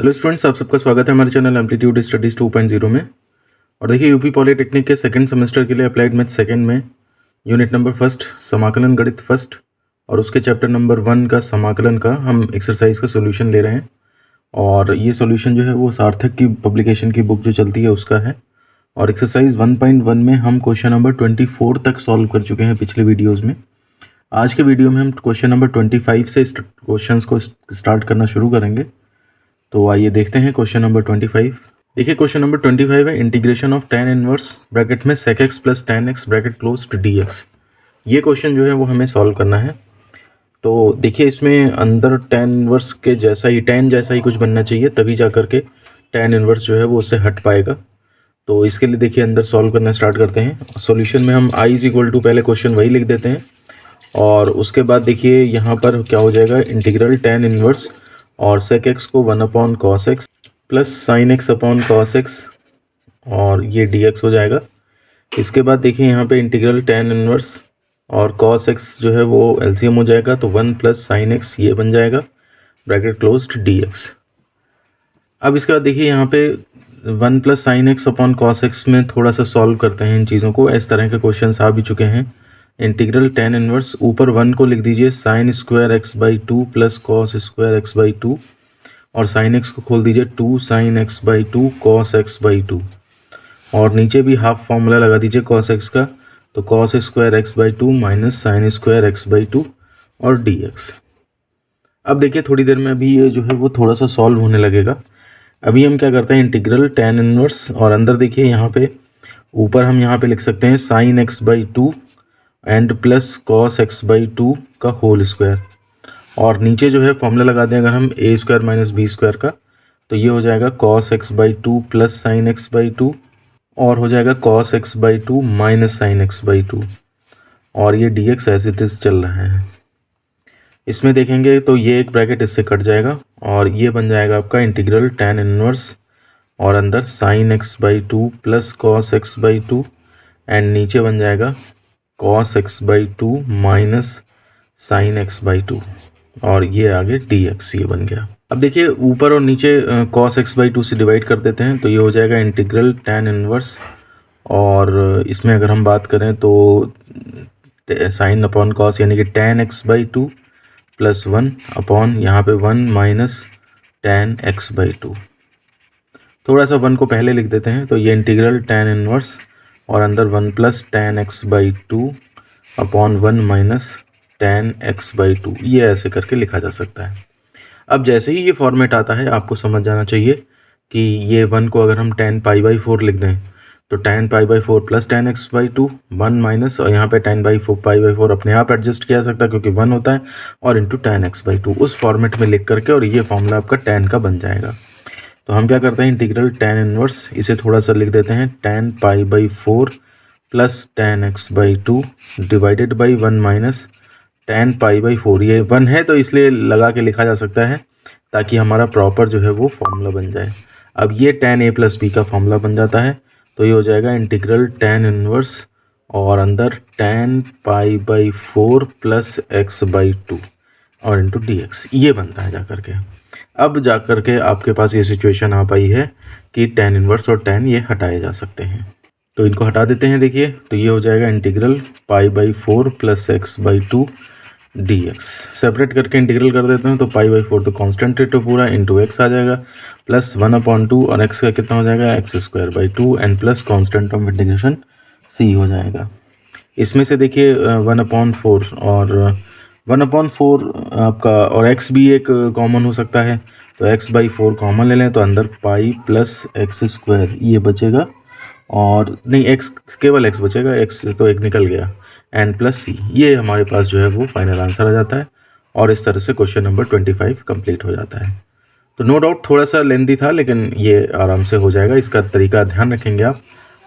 Hello students, आप सबका स्वागत है हमारे चैनल एम्पलीट्यूड स्टडीज़ 2.0 में। और देखिए, यूपी पॉलिटेक्निक के सेकंड सेमेस्टर के लिए अप्लाइड मैथ सेकंड में यूनिट नंबर फर्स्ट समाकलन गणित फर्स्ट और उसके चैप्टर नंबर 1 का समाकलन का हम एक्सरसाइज का सोल्यूशन ले रहे हैं। और ये सोल्यूशन जो है वो सार्थक की पब्लिकेशन की बुक जो चलती है उसका है। और एक्सरसाइज 1.1 में हम क्वेश्चन नंबर 24 तक सॉल्व कर चुके हैं पिछले वीडियोज़ में। आज के वीडियो में हम क्वेश्चन नंबर 25 से क्वेश्चंस को स्टार्ट करना शुरू करेंगे। तो आइए देखते हैं क्वेश्चन नंबर 25। देखिए, क्वेश्चन नंबर 25 है integration of tan inverse bracket में sec x plus tan x bracket close to dx। ये क्वेश्चन जो है वो हमें सॉल्व करना है। तो देखिए, इसमें अंदर tan इनवर्स के जैसा ही tan जैसा ही कुछ बनना चाहिए, तभी जा कर के tan इनवर्स जो है वो उससे हट पाएगा। तो इसके लिए देखिए अंदर सॉल्व करना स्टार्ट करते हैं। सॉल्यूशन में हम i = पहले क्वेश्चन वही लिख देते हैं और उसके बाद देखिए यहाँ पर क्या हो जाएगा, इंटीग्रल tan इनवर्स और sec x को 1/cos x plus sin x upon cos x और ये dx हो जाएगा। इसके बाद देखिए यहाँ पे इंटीग्रल tan इनवर्स और cos x जो है वो एलसीएम हो जाएगा, तो 1 प्लस sin x ये बन जाएगा ब्रैकेट क्लोज्ड dx। अब इसके बाद देखिए यहाँ पे 1 plus sin x upon cos x में थोड़ा सा सॉल्व करते हैं इन चीज़ों को। इस तरह के क्वेश्चन आ भी चुके हैं। इंटीग्रल tan इनवर्स ऊपर 1 को लिख दीजिए sin square x/2 plus cos square x/2 और sin x को खोल दीजिए 2 sin x/2 cos x/2 और नीचे भी हाफ फॉर्मूला लगा दीजिए cos x का, तो cos square x/2 minus sin square x/2 और dx। अब देखिए थोड़ी देर में अभी ये जो है वो थोड़ा सा सॉल्व होने लगेगा। अभी हम क्या करते हैं, इंटीग्रल tan इनवर्स और अंदर देखिए यहाँ पे ऊपर हम यहाँ पे लिख सकते हैं sin x/2 and plus cos x/2 का होल स्क्वायर और नीचे जो है फॉर्मूला लगा दें अगर हम a² माइनस b² का, तो ये हो जाएगा cos x/2 plus sin x/2 और हो जाएगा cos x/2 minus sin x/2 और ये dx एज इट इज़ चल रहा है। इसमें देखेंगे तो ये एक ब्रैकेट इससे कट जाएगा और ये बन जाएगा आपका इंटीग्रल tan इनवर्स और अंदर sin x/2 plus cos x/2 and नीचे बन जाएगा cos x/2 minus sin x/2 और ये आगे dx ये बन गया। अब देखिए ऊपर और नीचे cos x/2 से डिवाइड कर देते हैं, तो ये हो जाएगा इंटीग्रल tan इनवर्स और इसमें अगर हम बात करें तो sin अपॉन cos यानी कि tan x/2 प्लस 1 अपॉन यहाँ पे 1 माइनस tan x/2। थोड़ा सा 1 को पहले लिख देते हैं, तो ये इंटीग्रल tan इनवर्स और अंदर 1 plus tan x/2 upon 1 minus tan x/2, ये ऐसे करके लिखा जा सकता है। अब जैसे ही ये फॉर्मेट आता है आपको समझ जाना चाहिए कि ये 1 को अगर हम tan π/4 लिख दें तो tan π/4 plus tan x/2 1 minus और यहाँ पे tan π/4 अपने आप एडजस्ट किया जा सकता है क्योंकि 1 होता है और इंटू tan x/2 उस फॉर्मेट में लिख करके और ये फॉर्मूला आपका tan का बन जाएगा। तो हम क्या करते हैं, इंटीग्रल tan इनवर्स इसे थोड़ा सा लिख देते हैं tan π/4 plus tan x/2 divided by 1 minus tan π/4। ये 1 है तो इसलिए लगा के लिखा जा सकता है ताकि हमारा प्रॉपर जो है वो फॉर्मूला बन जाए। अब ये tan a प्लस b का फॉर्मूला बन जाता है, तो ये हो जाएगा इंटीग्रल tan इनवर्स और अंदर tan π/4 प्लस x/2 और इंटू dx ये बनता है जा करके। अब जा करके आपके पास ये सिचुएशन आ पाई है कि tan इनवर्स और tan ये हटाए जा सकते हैं, तो इनको हटा देते हैं। देखिए तो ये हो जाएगा integral π/4 plus x/2 dx। Separate करके इंटीग्रल कर देते हैं, तो π/4 तो कांस्टेंट है तो पूरा इंटू x आ जाएगा प्लस 1/2 और x का कितना हो जाएगा x²/2 and plus constant of integration c हो जाएगा। इसमें से देखिए 1/4 और 1/4 आपका और x भी एक कॉमन हो सकता है, तो x/4 कॉमन ले लें तो अंदर पाई प्लस x² ये बचेगा और नहीं x केवल x बचेगा, x तो एक निकल गया एंड प्लस c, ये हमारे पास जो है वो फाइनल आंसर आ जाता है। और इस तरह से क्वेश्चन नंबर 25 कंप्लीट हो जाता है। तो नो डाउट थोड़ा सा लेंथी था लेकिन ये आराम से हो जाएगा। इसका तरीका ध्यान रखेंगे आप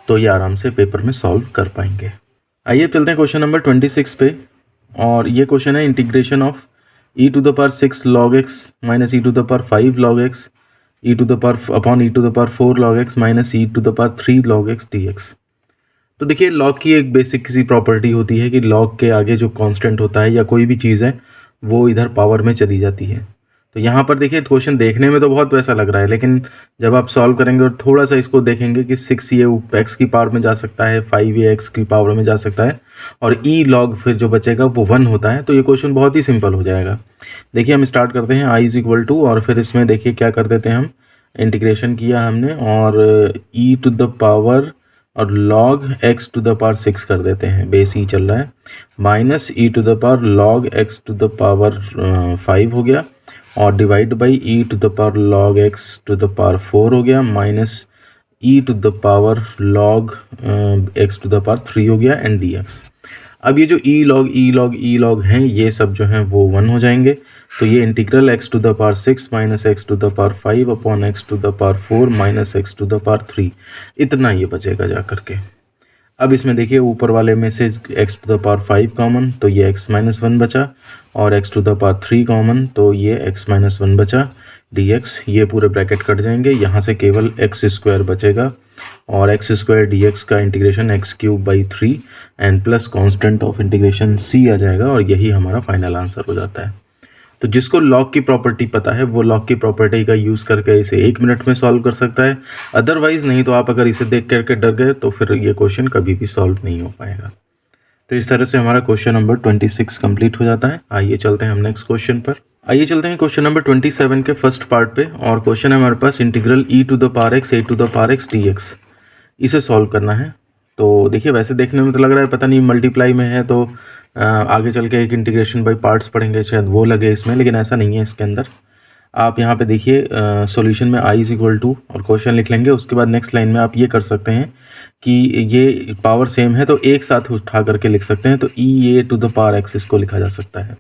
तो ये आराम से पेपर में सॉल्व कर पाएंगे। आइए चलते हैं क्वेश्चन नंबर 26 पे और ये क्वेश्चन है integration of e⁻6 log x minus e⁻5 log x e⁻4 log x minus e⁻3 log x dx। तो देखिए लॉग की एक बेसिक सी प्रॉपर्टी होती है कि लॉग के आगे जो कांस्टेंट होता है या कोई भी चीज़ है वो इधर पावर में चली जाती है। तो यहाँ पर देखिए क्वेश्चन देखने में तो बहुत वैसा लग रहा है, लेकिन जब आप सॉल्व करेंगे और थोड़ा सा इसको देखेंगे कि 6 ये एक्स की पावर में जा सकता है, 5 ये एक्स की पावर में जा सकता है, और ई लॉग फिर जो बचेगा वो 1 होता है, तो ये क्वेश्चन बहुत ही सिंपल हो जाएगा। देखिए हम स्टार्ट करते हैं i इज इक्वल टू, और फिर इसमें देखिए क्या कर देते हैं, हम इंटीग्रेशन किया हमने और ई टू द पावर और log x to the power 6 कर देते हैं, बेस ई चल रहा है, minus e to the power log x to the power 5 हो गया, और divide by e to the power log x to the power 4 हो गया, minus e to the power log x to the power 3 हो गया, and dx। अब ये जो ई लॉग हैं ये सब जो हैं वो 1 हो जाएंगे, तो ये integral x to the power 6 minus x to the power 5 upon x to the power 4 minus x to the power 3, इतना ये बचेगा जा करके। अब इसमें देखिए ऊपर वाले में से x to the power 5 common, तो ये x माइनस 1 बचा, और x to the power 3 common, तो ये x माइनस 1 बचा, dx, ये पूरे ब्रैकेट कट जाएंगे, यहाँ से केवल x स्क्वायर बचेगा, और एक्स स्क्वायर डी एक्स का integration x cube by 3 and plus constant of integration c आ जाएगा, और यही हमारा फाइनल आंसर हो जाता है। तो जिसको लॉग की प्रॉपर्टी पता है वो लॉग की प्रॉपर्टी का यूज़ करके इसे 1 मिनट में सॉल्व कर सकता है, अदरवाइज़ नहीं तो आप अगर इसे देख करके डर गए तो फिर ये क्वेश्चन कभी भी सॉल्व नहीं हो पाएगा। तो इस तरह से हमारा क्वेश्चन नंबर 26 कंप्लीट हो जाता है। आइए चलते हैं हम नेक्स्ट क्वेश्चन पर। आइए चलते हैं क्वेश्चन नंबर 27 के फर्स्ट पार्ट पे, और क्वेश्चन है हमारे पास integral e to the power x a to the power x dx, इसे सॉल्व करना है। तो देखिए वैसे देखने में तो लग रहा है पता नहीं मल्टीप्लाई में है, तो आगे चल के एक इंटीग्रेशन बाय पार्ट्स पढ़ेंगे शायद वो लगे इसमें, लेकिन ऐसा नहीं है इसके अंदर। आप यहाँ पे देखिए सॉल्यूशन में i इज इक्वल टू और क्वेश्चन लिख लेंगे, उसके बाद नेक्स्ट लाइन में आप ये कर सकते हैं कि ये पावर सेम है तो एक साथ उठा करके लिख सकते हैं, तो e a to the power x इसको लिखा जा सकता है,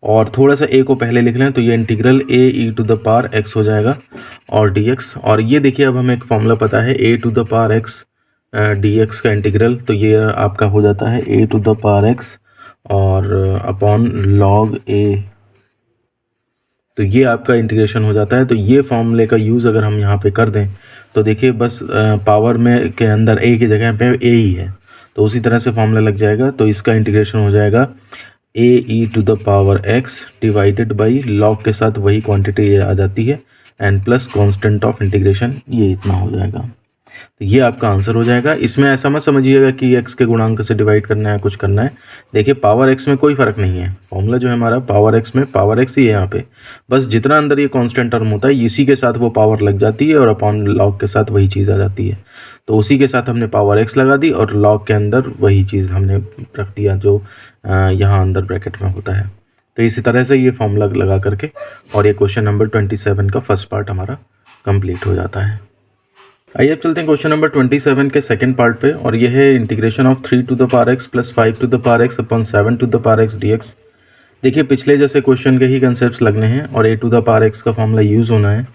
और थोड़ा सा a को पहले लिख लें तो ये integral a e to the power x हो जाएगा और dx। और ये देखिए अब हमें एक फॉर्मूला पता है a to the power x dx का इंटीग्रल, तो ये आपका हो जाता है a to the power x और अपॉन log a, तो ये आपका इंटीग्रेशन हो जाता है। तो ये फॉर्मूले का यूज़ अगर हम यहाँ पे कर दें तो देखिए बस पावर में के अंदर a की जगह पे a ही है, तो उसी तरह से फॉर्मूला लग जाएगा। तो इसका इंटीग्रेशन हो जाएगा a e to the power x divided by log के साथ वही क्वांटिटी आ जाती है and plus constant of integration, ये इतना हो जाएगा। तो ये आपका आंसर हो जाएगा। इसमें ऐसा मत समझिएगा कि x के गुणांक से डिवाइड करना है, कुछ करना है। देखिए पावर x में कोई फ़र्क नहीं है, फॉर्मूला जो है हमारा पावर x में पावर x ही है यहाँ पे, बस जितना अंदर ये कांस्टेंट टर्म होता है इसी के साथ वो पावर लग जाती है और अपॉन लॉग के साथ वही चीज़ आ जाती है। तो उसी के साथ हमने पावर x लगा दी और लॉग के अंदर वही चीज़ हमने रख दिया जो यहाँ अंदर ब्रैकेट में होता है। तो इसी तरह से ये फॉर्मूला लगा करके और ये क्वेश्चन नंबर 27 का फर्स्ट पार्ट हमारा कंप्लीट हो जाता है। आइए अब चलते हैं क्वेश्चन नंबर 27 के सेकंड पार्ट पे, और ये है integration of 3 to the power x plus 5 to the power x upon 7 to the power x dx। देखिए पिछले जैसे क्वेश्चन के ही कंसेप्ट लगने हैं और a to the power x का फॉर्मूला यूज़ होना है।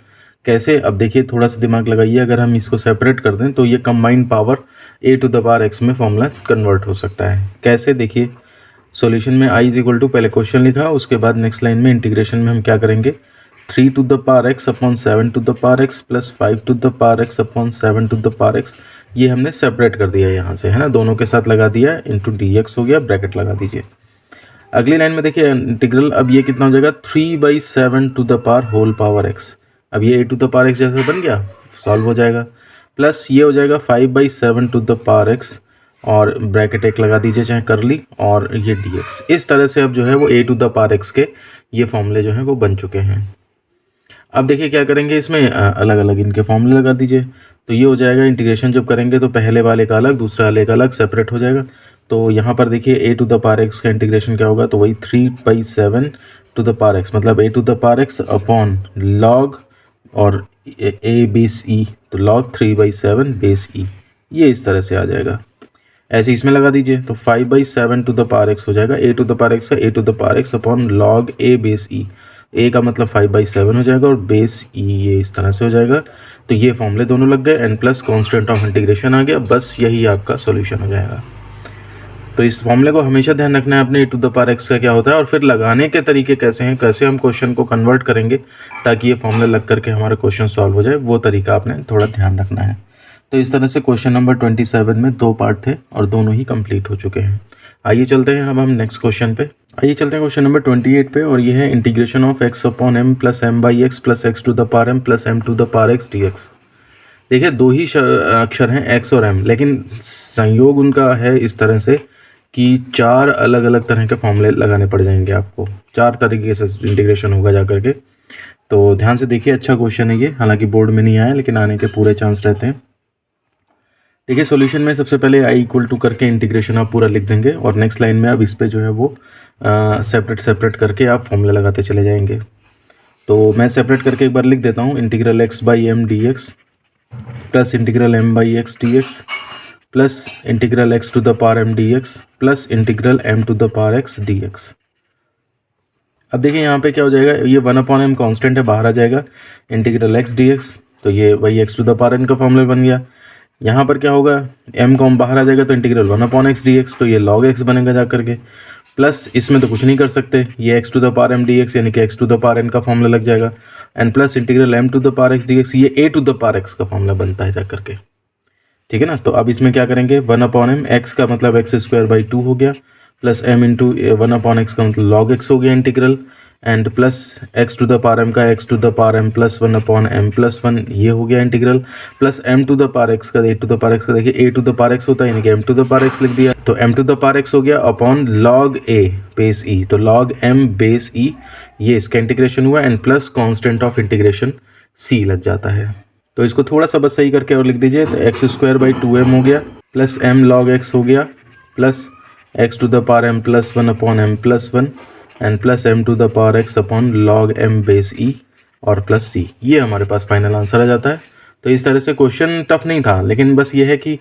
कैसे, अब देखिए थोड़ा सा दिमाग लगाइए, अगर हम इसको सेपरेट कर दें तो ये combined power a to the power x में फॉर्मूला कन्वर्ट हो सकता है। कैसे, देखिए सॉल्यूशन में i इज इक्वल टू पहले क्वेश्चन लिखा, उसके बाद नेक्स्ट लाइन में इंटीग्रेशन में हम क्या करेंगे, 3 to the power x upon 7 to the power x plus 5 to the power x upon 7 to the power x, ये हमने सेपरेट कर दिया यहाँ से, है ना, दोनों के साथ लगा दिया, इंटू dx हो गया, ब्रैकेट लगा दीजिए। अगली लाइन में देखिए इंटीग्रल, अब ये कितना हो जाएगा 3/7 to the power whole power x, अब ये a to the power x जैसा बन गया, सॉल्व हो जाएगा, प्लस ये हो जाएगा 5/7 टू द पावर x और ब्रैकेट एक लगा दीजिए चाहे कर ली, और ये dx। इस तरह से अब जो है वो a to the power x के ये फॉर्मूले जो हैं वो बन चुके हैं। अब देखिए क्या करेंगे, इसमें अलग अलग इनके फॉर्मूले लगा दीजिए, तो ये हो जाएगा इंटीग्रेशन जब करेंगे तो पहले वाले का अलग दूसरा वाले का अलग सेपरेट हो जाएगा। तो यहाँ पर देखिए a to the power x का इंटीग्रेशन क्या होगा, तो वही 3/7 टू द पावर x, मतलब a to the power x upon log और a बेस e, तो लॉग 3/7 बेस e, ये इस तरह से आ जाएगा। ऐसे इसमें लगा दीजिए तो 5/7 टू द पावर x हो जाएगा, a to the power x का a to the power x upon log a base e, a का मतलब 5/7 हो जाएगा और बेस e ये इस तरह से हो जाएगा। तो ये फॉर्मूले दोनों लग गए, and plus constant of integration आ गया, बस यही आपका सॉल्यूशन हो जाएगा। तो इस फॉर्मूले को हमेशा ध्यान रखना है अपने a to the power x का क्या होता है, और फिर लगाने के तरीके कैसे हैं, कैसे हम क्वेश्चन को कन्वर्ट करेंगे ताकि ये फॉर्मूला लग करके हमारा क्वेश्चन सॉल्व हो जाए, वो तरीका आपने थोड़ा ध्यान रखना है। तो इस तरह से क्वेश्चन नंबर 27 में 2 पार्ट थे और दोनों ही कंप्लीट हो चुके हैं। आइए चलते हैं अब हम नेक्स्ट क्वेश्चन पे। आइए चलते हैं क्वेश्चन नंबर 28 पे, और ये है integration of x upon m plus m by x plus x to the power m plus m to the power x dx। देखिए दो ही अक्षर हैं x और m, लेकिन संयोग उनका है इस तरह से कि 4 अलग अलग तरह के फॉर्मूले लगाने पड़ जाएंगे आपको, 4 तरीके से इंटीग्रेशन होगा जा करके। तो ध्यान से देखिए, अच्छा क्वेश्चन है ये, हालांकि बोर्ड में नहीं आया लेकिन आने के पूरे चांस रहते हैं। देखिए सॉल्यूशन में सबसे पहले i इक्वल टू करके इंटीग्रेशन आप पूरा लिख देंगे, और नेक्स्ट लाइन में अब इस पे जो है वो सेपरेट करके आप फॉर्मूला लगाते चले जाएंगे। तो मैं सेपरेट करके एक बार लिख देता हूँ, integral x by m d x plus integral m by x d x plus integral x to the power m d x plus integral m to the power x d x. अब देखिए यहाँ पे क्या हो जाएगा, ये 1/m constant है, बाहर आ जाएगा इंटीग्रल x डी एक्स, तो ये वही x to the power n का फॉर्मूला बन गया। यहाँ पर क्या होगा, m कॉम बाहर आ जाएगा तो इंटीग्रल 1/x dx, तो ये log x बनेगा जा करके, प्लस इसमें तो कुछ नहीं कर सकते, ये x to the power m dx यानी कि x to the power n का फॉर्मूला लग जाएगा, and plus integral m to the power x dx, ये a to the power x का फॉर्मूला बनता है जा करके। ठीक है ना। तो अब इसमें क्या करेंगे, 1/m, x का मतलब x² 2 हो गया, प्लस m इंटू 1/x का मतलब log x हो गया integral, and plus x to the power m का x to the power m plus 1/m plus 1, ये हो गया integral, plus m to the power x का a to the power x का, देखिए a to the power x होता है यानी कि m to the power x लिख दिया, तो m to the power x हो गया upon log a base e, तो log m बेस e, ये इसका इंटीग्रेशन हुआ, and plus constant of integration c लग जाता है। तो इसको थोड़ा सा बस सही करके और लिख दीजिए, तो x² 2m हो गया प्लस m log x हो गया plus x to the power m plus 1/m plus 1 and plus m to the power x upon log m base e और प्लस c, ये हमारे पास फाइनल आंसर आ जाता है। तो इस तरह से क्वेश्चन टफ नहीं था, लेकिन बस ये है कि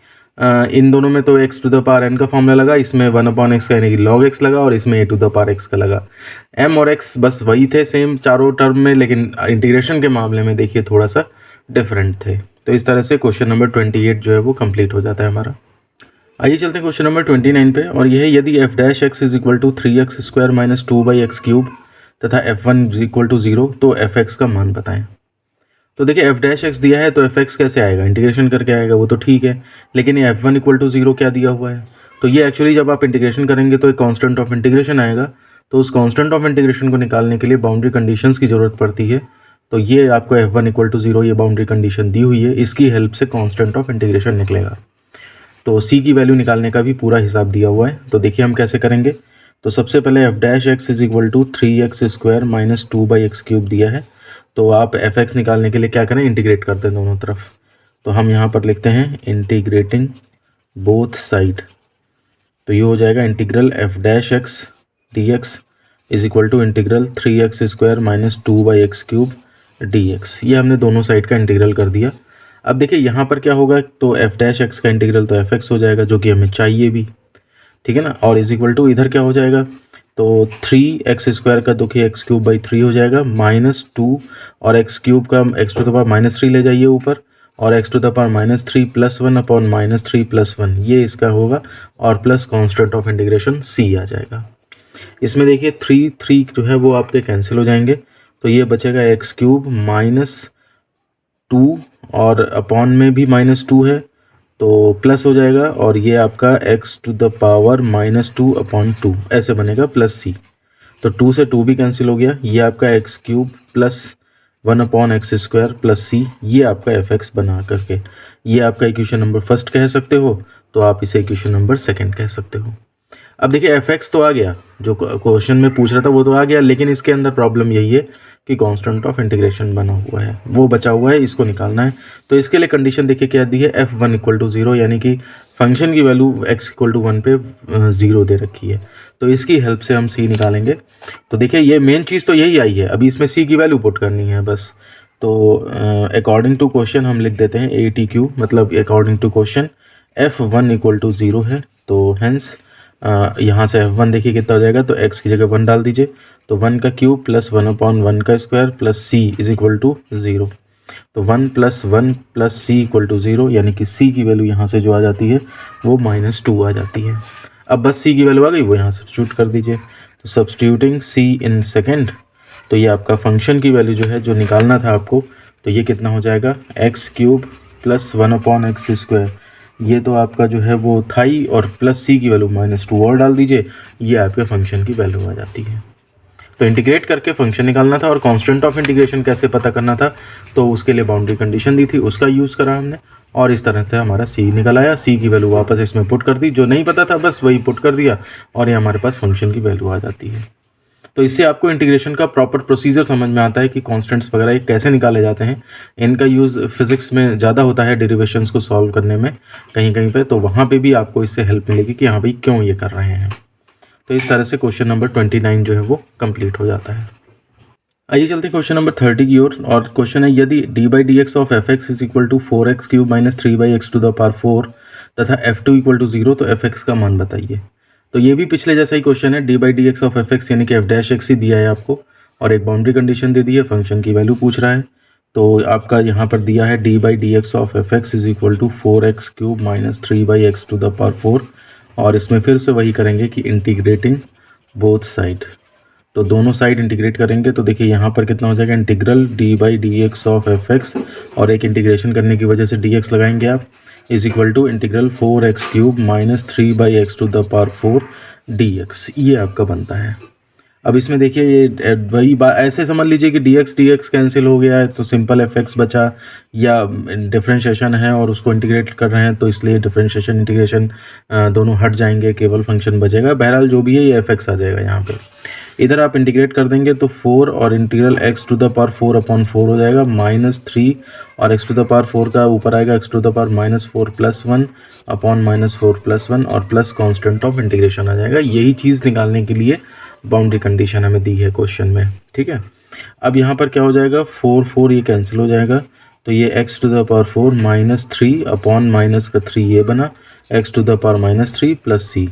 इन दोनों में तो x to the power n का फॉर्मूला लगा, इसमें 1/x का यानी कि log x लगा, और इसमें a to the power x का लगा। m और x बस वही थे सेम चारों टर्म में, लेकिन इंटीग्रेशन के मामले में देखिए थोड़ा सा डिफरेंट थे। तो इस तरह से क्वेश्चन नंबर 28 जो है वो कंप्लीट हो जाता है हमारा। आइए चलते हैं क्वेश्चन नंबर 29 पे, और यह है यदि f dash x is equal to 3x² minus 2/x³ तथा f1 इज इक्वल टू 0, तो fx का मान बताएं। तो देखिए f डैश x दिया है तो fx कैसे आएगा, इंटीग्रेशन करके आएगा, वो तो ठीक है, लेकिन ये f1 इक्वल टू 0 क्या दिया हुआ है, तो ये एक्चुअली जब आप इंटीग्रेशन करेंगे तो एक कांस्टेंट ऑफ इंटीग्रेशन आएगा, तो उस कांस्टेंट ऑफ इंटीग्रेशन को निकालने के लिए बाउंड्री कंडीशंस की ज़रूरत पड़ती है। तो ये आपको f1 इक्वल टू 0 ये बाउंड्री कंडीशन दी हुई है, इसकी हेल्प से कांस्टेंट ऑफ इंटीग्रेशन निकलेगा। तो c की वैल्यू निकालने का भी पूरा हिसाब दिया हुआ है। तो देखिए हम कैसे करेंगे। तो सबसे पहले f dash x is equal to 3x² minus 2/x³ दिया है, तो आप fx निकालने के लिए क्या करें, इंटीग्रेट कर दें दोनों तरफ। तो हम यहाँ पर लिखते हैं इंटीग्रेटिंग बोथ साइड, तो ये हो जाएगा integral f dash x dx is equal to integral 3x² minus 2/x³ dx। ये हमने दोनों साइड का इंटीग्रल कर दिया। अब देखिए यहाँ पर क्या होगा, तो f डैश x का इंटीग्रल तो fx हो जाएगा, जो कि हमें चाहिए भी, ठीक है ना, और इज इक्वल टू इधर क्या हो जाएगा, तो 3x² का देखिए x³ 3 हो जाएगा, माइनस 2 और x³ का x टू द पावर -3 ले जाइए ऊपर, और x to the power -3 plus 1 upon -3 plus 1, ये इसका होगा, और plus constant of integration c आ जाएगा। इसमें देखिए 3 जो है वो आपके कैंसिल हो जाएंगे, तो ये बचेगा x³ -2 और अपॉन में भी -2 है तो प्लस हो जाएगा, और ये आपका x to the power -2 upon 2 ऐसे बनेगा प्लस c। तो 2 से 2 भी कैंसिल हो गया, ये आपका x³ plus 1/x² plus c, ये आपका fx बना करके, ये आपका इक्वेशन नंबर फर्स्ट कह सकते हो, तो आप इसे इक्वेशन नंबर सेकंड कह सकते हो। अब देखिए fx तो आ गया, जो क्वेश्चन में पूछ रहा था वो तो आ गया, लेकिन इसके अंदर प्रॉब्लम यही है कि कांस्टेंट ऑफ इंटीग्रेशन बना हुआ है, वो बचा हुआ है, इसको निकालना है। तो इसके लिए कंडीशन देखिए क्या दी है, f1 इक्वल टू 0, यानी कि फंक्शन की वैल्यू x इक्वल टू 1 पे 0 दे रखी है, तो इसकी हेल्प से हम c निकालेंगे। तो देखिए ये मेन चीज़ तो यही आई है, अभी इसमें c की वैल्यू पुट करनी है बस। तो अकॉर्डिंग टू क्वेश्चन हम लिख देते हैं ATQ, मतलब according to question f1 equal to 0 है, तो हैंस यहाँ से f1 देखिए कितना हो जाएगा, तो x की जगह 1 डाल दीजिए, तो 1 का क्यूब प्लस 1/1 का square plus c is equal to 0, तो 1 + 1 + c इक्वल टू 0, यानी कि c की वैल्यू यहाँ से जो आ जाती है वो -2 आ जाती है। अब बस c की वैल्यू आ गई, वो यहाँ सब्स्टिट्यूट कर दीजिए, तो सब्स्टिट्यूटिंग c इन सेकेंड, तो ये आपका फंक्शन की वैल्यू जो है जो निकालना था आपको, तो ये कितना हो जाएगा, x³ प्लस 1/x² ये तो आपका जो है वो थाई और प्लस सी की वैल्यू -2 और डाल दीजिए, ये आपके फंक्शन की वैल्यू आ जाती है। तो इंटीग्रेट करके फंक्शन निकालना था और कांस्टेंट ऑफ इंटीग्रेशन कैसे पता करना था, तो उसके लिए बाउंड्री कंडीशन दी थी, उसका यूज़ करा हमने और इस तरह से हमारा सी निकल आया। सी की वैल्यू वापस इसमें पुट कर दी, जो नहीं पता था बस वही पुट कर दिया और ये हमारे पास फंक्शन की वैल्यू आ जाती है। तो इससे आपको इंटीग्रेशन का प्रॉपर प्रोसीजर समझ में आता है कि कांस्टेंट्स वगैरह ये कैसे निकाले जाते हैं। इनका यूज़ फिजिक्स में ज़्यादा होता है डेरिवेशंस को सॉल्व करने में कहीं कहीं पे, तो वहाँ पे भी आपको इससे हेल्प मिलेगी कि हाँ भाई क्यों ये कर रहे हैं। तो इस तरह से क्वेश्चन नंबर 29 जो है वो कंप्लीट हो जाता है। आइए चलते हैं क्वेश्चन नंबर 30 की ओर। और क्वेश्चन है यदि d/dx of fx is equal to 4x³ minus 3/x to the power 4 तथा f2 इक्वल टू 0 तो fx का मान बताइए। तो ये भी पिछले जैसा ही क्वेश्चन है, d/dx ऑफ fx यानी कि f' ही दिया है आपको और एक बाउंड्री कंडीशन दे दी है, फंक्शन की वैल्यू पूछ रहा है। तो आपका यहाँ पर दिया है d/dx of fx is equal to 4x³ minus 3/x to the power 4 और इसमें फिर से वही करेंगे कि इंटीग्रेटिंग बोथ साइड। तो दोनों साइड इंटीग्रेट करेंगे तो देखिए यहाँ पर कितना हो जाएगा, इंटीग्रल d/dx ऑफ fx और एक इंटीग्रेशन करने की वजह से dx लगाएंगे आप, is equal to integral 4x³ minus 3/x to the power 4 dx। ये आपका बनता है। अब इसमें देखिए ये वही बात ऐसे समझ लीजिए कि dx कैंसिल हो गया है तो सिंपल fx बचा, या डिफरेंशिएशन है और उसको इंटीग्रेट कर रहे हैं तो इसलिए डिफरेंशिएशन इंटीग्रेशन दोनों हट जाएंगे, केवल फंक्शन बचेगा। बहरहाल जो भी है ये fx आ जाएगा यहाँ पे। इधर आप इंटीग्रेट कर देंगे तो 4 और integral x to the power 4/4 हो जाएगा, -3 और x टू द पावर 4 का ऊपर आएगा x to the power -4 + 1 upon -4 + 1 और प्लस कांस्टेंट ऑफ इंटीग्रेशन आ जाएगा। यही चीज़ निकालने के लिए बाउंड्री कंडीशन हमें दी है क्वेश्चन में, ठीक है। अब यहाँ पर क्या हो जाएगा, 4 ये कैंसिल हो जाएगा तो ये x to the power 4 -3 upon -3 ये बना, x to the power -3 plus c,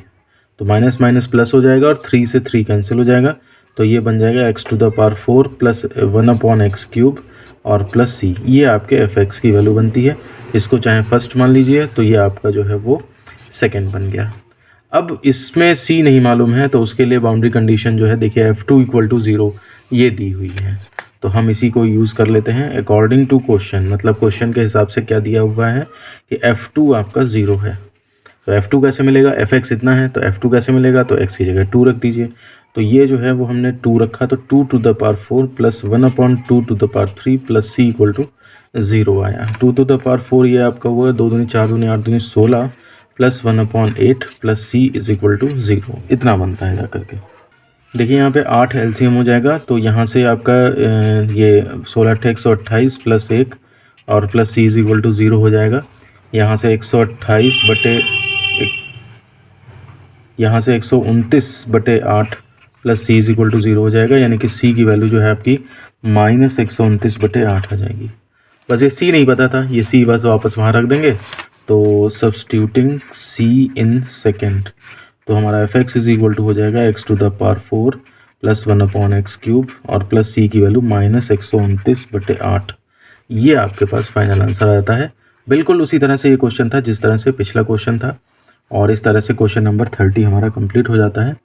तो माइनस माइनस प्लस हो जाएगा और 3 से 3 कैंसिल हो जाएगा तो ये बन जाएगा x to the power 4 plus 1/x³ और प्लस c। ये आपके fx की वैल्यू बनती है। इसको चाहे फर्स्ट मान लीजिए तो ये आपका जो है वो सेकंड बन गया। अब इसमें c नहीं मालूम है तो उसके लिए बाउंड्री कंडीशन जो है देखिए f2 इक्वल टू 0 ये दी हुई है, तो हम इसी को यूज़ कर लेते हैं अकॉर्डिंग टू क्वेश्चन। मतलब क्वेश्चन के हिसाब से क्या दिया हुआ है कि f2 आपका 0 है, तो f2 कैसे मिलेगा, fx इतना है तो f2 कैसे मिलेगा, तो x की जगह 2 रख दीजिए। तो ये जो है वो हमने 2 रखा तो 2 to the power 4 plus 1/2 to the power 3 plus c equal to 0 आया। 2 टू द पावर 4 ये आपका हुआ 2 दूनी 4 दूनी 8 दूनी 16 plus 1/8 plus c is equal to 0, इतना बनता है जा करके। देखिए यहाँ पे 8 एलसीएम हो जाएगा तो यहाँ से आपका ये 16 128 प्लस 1 और plus c is equal to 0 हो जाएगा। यहाँ से 128 बटे यहाँ से 129/8 plus c is equal to 0 हो जाएगा, यानी कि c की वैल्यू जो है आपकी -129/8 आ जाएगी। बस ये c नहीं पता था, ये c बस वापस वहाँ रख देंगे। तो सब्सटीट्यूटिंग c इन सेकेंड तो हमारा fx इज इक्वल टू हो जाएगा x to the power 4 plus 1/x³ और प्लस c की वैल्यू -129/8। ये आपके पास फाइनल आंसर आ जाता है। बिल्कुल उसी तरह से ये क्वेश्चन था जिस तरह से पिछला क्वेश्चन था और इस तरह से क्वेश्चन नंबर 30 हमारा कंप्लीट हो जाता है।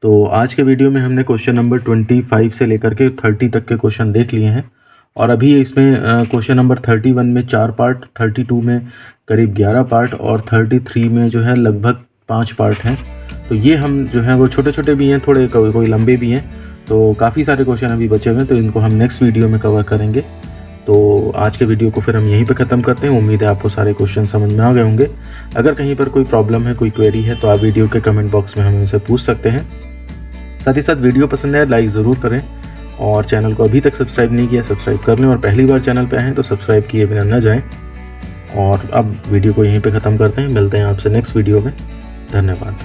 तो आज के वीडियो में हमने क्वेश्चन नंबर 25 से लेकर के 30 तक के क्वेश्चन देख लिए हैं और अभी इसमें क्वेश्चन नंबर 31 में 4 पार्ट, 32 में करीब 11 पार्ट और 33 में जो है लगभग 5 पार्ट हैं। तो ये हम जो है वो छोटे छोटे भी हैं, थोड़े कोई लंबे भी हैं, तो काफ़ी सारे क्वेश्चन अभी बचे हुए हैं, तो इनको हम नेक्स्ट वीडियो में कवर करेंगे। तो आज के वीडियो को फिर हम यहीं पे ख़त्म करते हैं। उम्मीद है आपको सारे क्वेश्चन समझ में आ गए होंगे। अगर कहीं पर कोई प्रॉब्लम है, कोई क्वेरी है तो आप वीडियो के कमेंट बॉक्स में हमें उनसे पूछ सकते हैं। साथ ही साथ वीडियो पसंद आए लाइक ज़रूर करें और चैनल को अभी तक सब्सक्राइब नहीं किया सब्सक्राइब कर लें और पहली बार चैनल पे आए हैं तो सब्सक्राइब किए बिना न जाएं। और अब वीडियो को यहीं पे ख़त्म करते हैं, मिलते हैं आपसे नेक्स्ट वीडियो में। धन्यवाद।